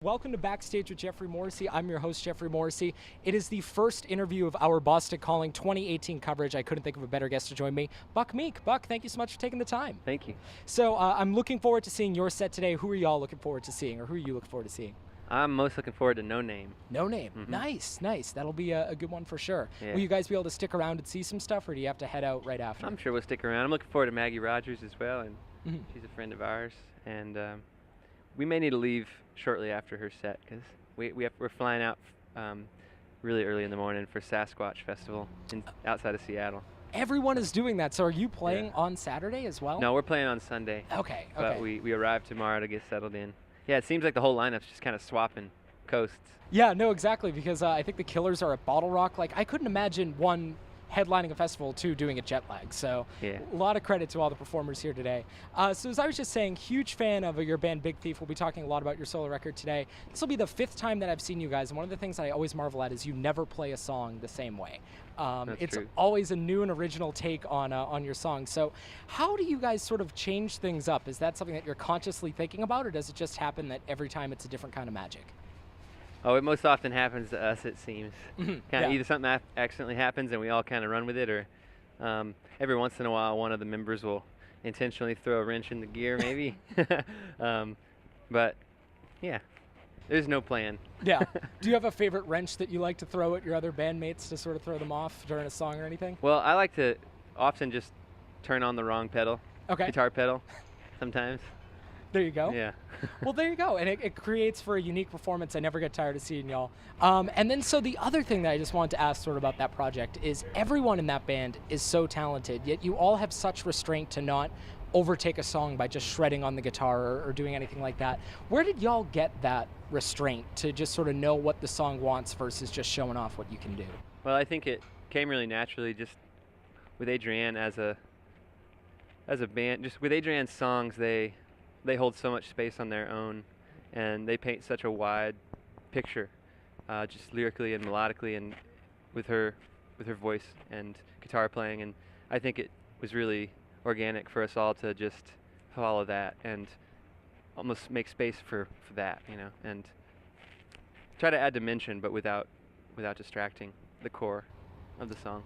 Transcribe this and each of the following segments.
Welcome to Backstage with Geoffrey Morrissey. I'm your host, Geoffrey Morrissey. It is the first interview of our Boston Calling 2018 coverage. I couldn't think of a better guest to join me. Meek. Buck, thank you so much for taking the time. Thank you. So I'm looking forward to seeing your set today. Who are y'all looking forward to seeing, or who are you looking forward to seeing? I'm most looking forward to No Name. No Name. Nice. That'll be a good one for sure. Yeah. Will you guys be able to stick around and see some stuff, or do you have to head out right after? I'm sure we'll stick around. I'm looking forward to Maggie Rogers as well, and she's a friend of ours. And we may need to leave shortly after her set because we're flying out really early in the morning for Sasquatch Festival outside of Seattle. Everyone is doing that. So are you playing on Saturday as well? No, we're playing on Sunday. Okay. But we arrive tomorrow to get settled in. Yeah, it seems like the whole lineup's just kind of swapping coasts. Yeah, no, exactly, because I think the Killers are at Bottle Rock. Like, I couldn't imagine one headlining a festival, two doing a jet lag. So yeah. A lot of credit to all the performers here today. So as I was just saying, huge fan of your band Big Thief. We'll be talking a lot about your solo record today. This will be the 5th time that I've seen you guys, and one of the things that I always marvel at is you never play a song the same way. It's true. always a new and original take on your song. So how do you guys sort of change things up? Is that something that you're consciously thinking about, or does it just happen that every time it's a different kind of magic? Oh, it most often happens to us, it seems. Either something accidentally happens and we all kind of run with it, or every once in a while one of the members will intentionally throw a wrench in the gear, maybe. But yeah, there's no plan. Yeah. Do you have a favorite wrench that you like to throw at your other bandmates to sort of throw them off during a song or anything? Well, I like to often just turn on the wrong pedal, guitar pedal, sometimes. There you go. Yeah. Well, there you go. And it creates for a unique performance. I never get tired of seeing y'all. And then so the other thing that I just wanted to ask sort of about that project is everyone in that band is so talented, yet you all have such restraint to not overtake a song by just shredding on the guitar or doing anything like that. Where did y'all get that restraint to just sort of know what the song wants versus just showing off what you can do? Well, I think it came really naturally just with Adrienne as a band. Just with Adrienne's songs, they hold so much space on their own, and they paint such a wide picture, just lyrically and melodically, and with her voice and guitar playing. And I think it was really organic for us all to just follow that and almost make space for that, and try to add dimension, but without distracting the core of the song.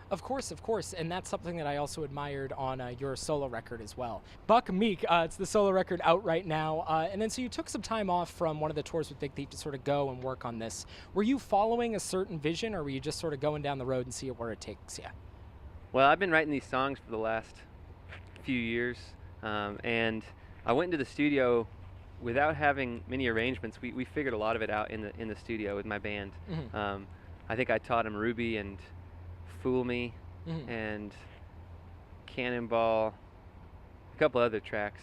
Of course, and that's something that I also admired on your solo record as well. Meek, it's the solo record out right now, and then so you took some time off from one of the tours with Big Thief to sort of go and work on this. Were you following a certain vision, or were you just sort of going down the road and see where it takes you? Well, I've been writing these songs for the last few years, and I went into the studio without having many arrangements. We figured a lot of it out in the studio with my band. I think I taught them Ruby and Fool Me and Cannonball, a couple other tracks,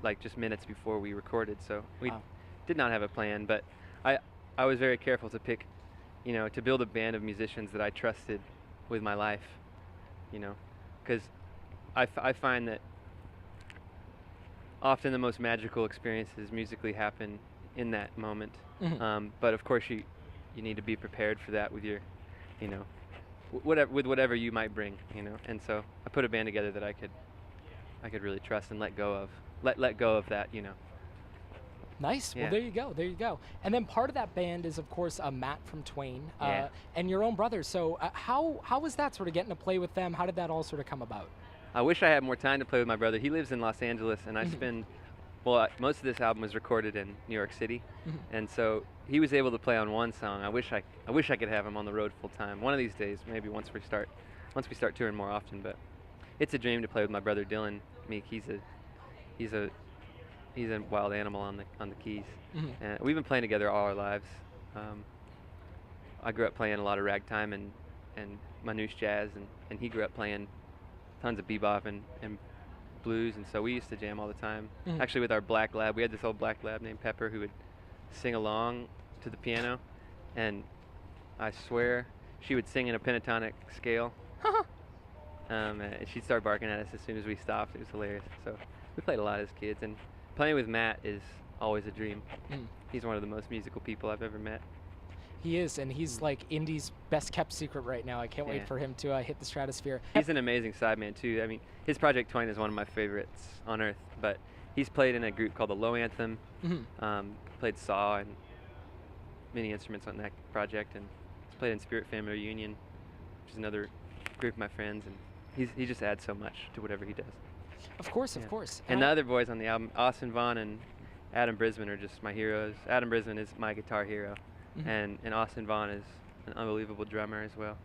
like just minutes before we recorded. So we did not have a plan, but I was very careful to pick, to build a band of musicians that I trusted with my life, because I find that often the most magical experiences musically happen in that moment. But of course you need to be prepared for that with your, whatever you might bring, and so I put a band together that I could really trust and let go of that, Nice. Yeah. Well, there you go. And then part of that band is, of course, Matt from Twain, and your own brother. So how was that sort of getting to play with them? How did that all sort of come about? I wish I had more time to play with my brother. He lives in Los Angeles, and I spend, most of this album was recorded in New York City, and so he was able to play on one song. I wish I could have him on the road full time. One of these days, maybe once we start touring more often. But it's a dream to play with my brother Dylan Meek. He's a wild animal on the keys. And we've been playing together all our lives. I grew up playing a lot of ragtime and manouche jazz, and he grew up playing tons of bebop and blues, and so we used to jam all the time. Actually, with our black lab, we had this old black lab named Pepper who would sing along to the piano, and I swear she would sing in a pentatonic scale. And she'd start barking at us as soon as we stopped. It was hilarious. So we played a lot as kids, and playing with Matt is always a dream. He's one of the most musical people I've ever met. He is, and he's like indie's best kept secret right now. I can't wait for him to hit the stratosphere. He's an amazing sideman too. I mean, his Project Twain is one of my favorites on earth, but he's played in a group called the Low Anthem. Hmm. Played saw and many instruments on that project, and he's played in Spirit Family Reunion, which is another group of my friends, and he just adds so much to whatever he does. Of course, Yeah. of course. And the other boys on the album, Austin Vaughn and Adam Brisbane, are just my heroes. Adam Brisbane is my guitar hero, Mhm. and Austin Vaughn is an unbelievable drummer as well.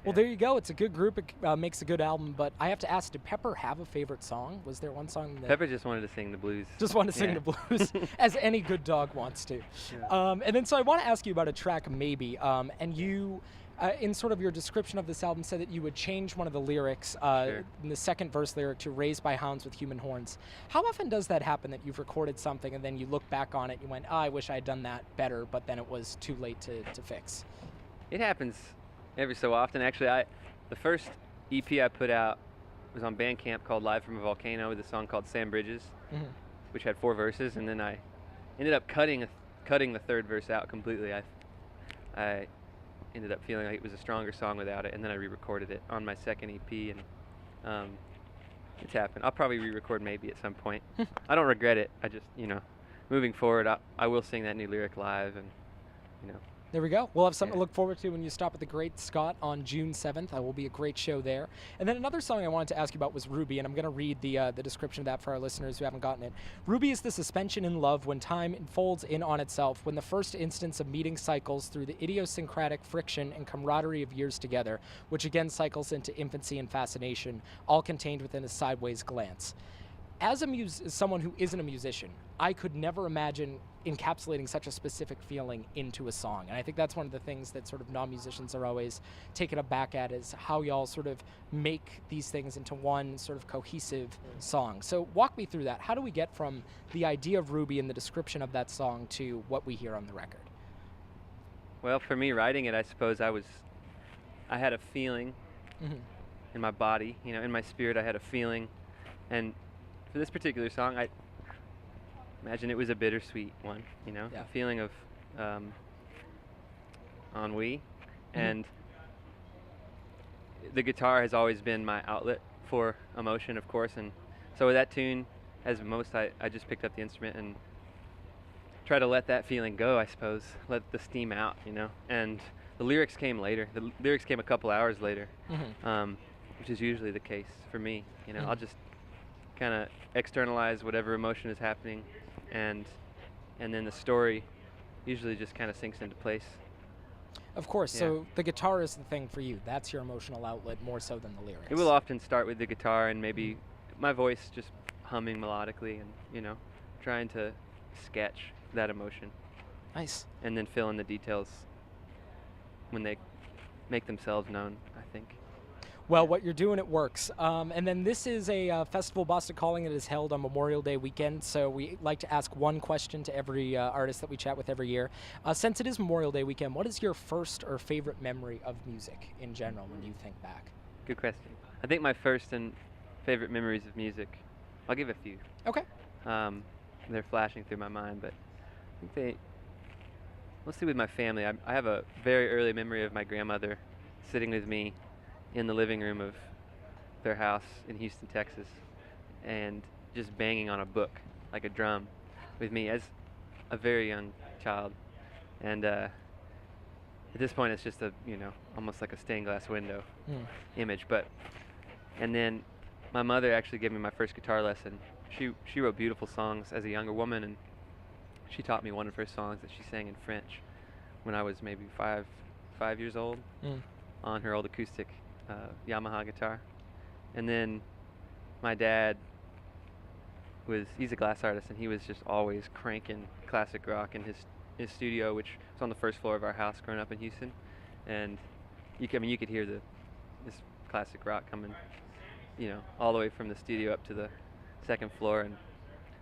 Well, there you go. It's a good group. It makes a good album. But I have to ask, did Pepper have a favorite song? Was there one song that Pepper just wanted to sing the blues. just wanted to sing Yeah. the blues, as any good dog wants to? And then so I want to ask you about a track, Maybe. And you, in sort of your description of this album, said that you would change one of the lyrics Sure. in the second verse lyric to "Raised by hounds with human horns." How often does that happen, that you've recorded something and then you look back on it, you went, I wish I had done that better, but then it was too late to fix? It happens every so often. Actually, the first EP I put out was on Bandcamp, called Live from a Volcano, with a song called Sam Bridges, Mhm. which had 4 verses, and then I ended up cutting the third verse out completely. I ended up feeling like it was a stronger song without it, and then I re-recorded it on my second EP, and it's happened. I'll probably re-record Maybe at some point. I don't regret it. I just, moving forward, I will sing that new lyric live, and There we go. We'll have something Yeah. to look forward to when you stop at the Great Scott on June 7th. That will be a great show there. And then another song I wanted to ask you about was Ruby, and I'm going to read the description of that for our listeners who haven't gotten it. Ruby is the suspension in love when time enfolds in on itself, when the first instance of meeting cycles through the idiosyncratic friction and camaraderie of years together, which again cycles into infancy and fascination, all contained within a sideways glance. As someone who isn't a musician, I could never imagine encapsulating such a specific feeling into a song. And I think that's one of the things that sort of non-musicians are always taken aback at, is how y'all sort of make these things into one sort of cohesive song. So walk me through that. How do we get from the idea of Ruby and the description of that song to what we hear on the record? well, for me writing it, I suppose I had a feeling Mm-hmm. in my body, in my spirit. I had a feeling, and for this particular song, I imagine it was a bittersweet one, Yeah. a feeling of ennui, and the guitar has always been my outlet for emotion, of course, and so with that tune, as most, I just picked up the instrument and try to let that feeling go, I suppose, let the steam out, and the lyrics came later. The lyrics came a couple hours later, Mm-hmm. which is usually the case for me. Mhm. I'll just kind of externalize whatever emotion is happening, and then the story usually just kind of sinks into place. Of course. Yeah. So the guitar is the thing for you. That's your emotional outlet more so than the lyrics. It will often start with the guitar and maybe my voice just humming melodically, and trying to sketch that emotion, Nice. and then fill in the details when they make themselves known, I think. Well, what you're doing, it works. And then this is a festival, Boston Calling, that is held on Memorial Day weekend. So we like to ask one question to every artist that we chat with every year. Since it is Memorial Day weekend, what is your first or favorite memory of music in general when you think back? Good question. I think my first and favorite memories of music, I'll give a few. Okay. They're flashing through my mind, but I think let's see, with my family. I have a very early memory of my grandmother sitting with me in the living room of their house in Houston, Texas, and just banging on a book like a drum with me as a very young child. And at this point, it's just almost like a stained glass window Mm. image. And then my mother actually gave me my first guitar lesson. She wrote beautiful songs as a younger woman, and she taught me one of her songs that she sang in French when I was maybe five years old, Mm. on her old acoustic Yamaha guitar. And then my dad he's a glass artist, and he was just always cranking classic rock in his studio, which was on the first floor of our house growing up in Houston. And you could hear this classic rock coming, all the way from the studio up to the second floor, and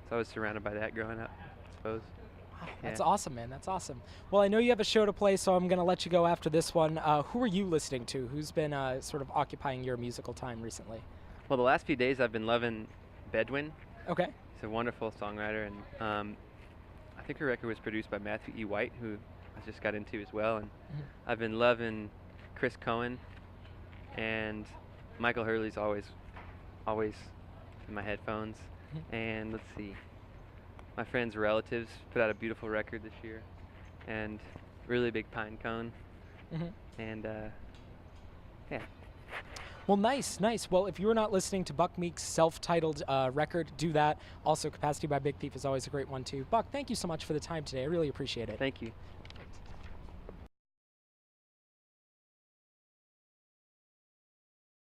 so I was surrounded by that growing up, I suppose. Wow, that's Yeah. awesome, man. That's awesome. Well, I know you have a show to play, so I'm going to let you go after this one. Who are you listening to? Who's been sort of occupying your musical time recently? Well, the last few days I've been loving Bedouin. Okay. He's a wonderful songwriter, and I think her record was produced by Matthew E. White, who I just got into as well. And Mhm. I've been loving Chris Cohen, and Michael Hurley's always in my headphones. and let's see, my friends' relatives put out a beautiful record this year, and really big pine cone, and yeah. Well, nice. Well, if you're not listening to Buck Meek's self-titled record, do that. Also, Capacity by Big Thief is always a great one, too. Buck, thank you so much for the time today. I really appreciate it. Thank you.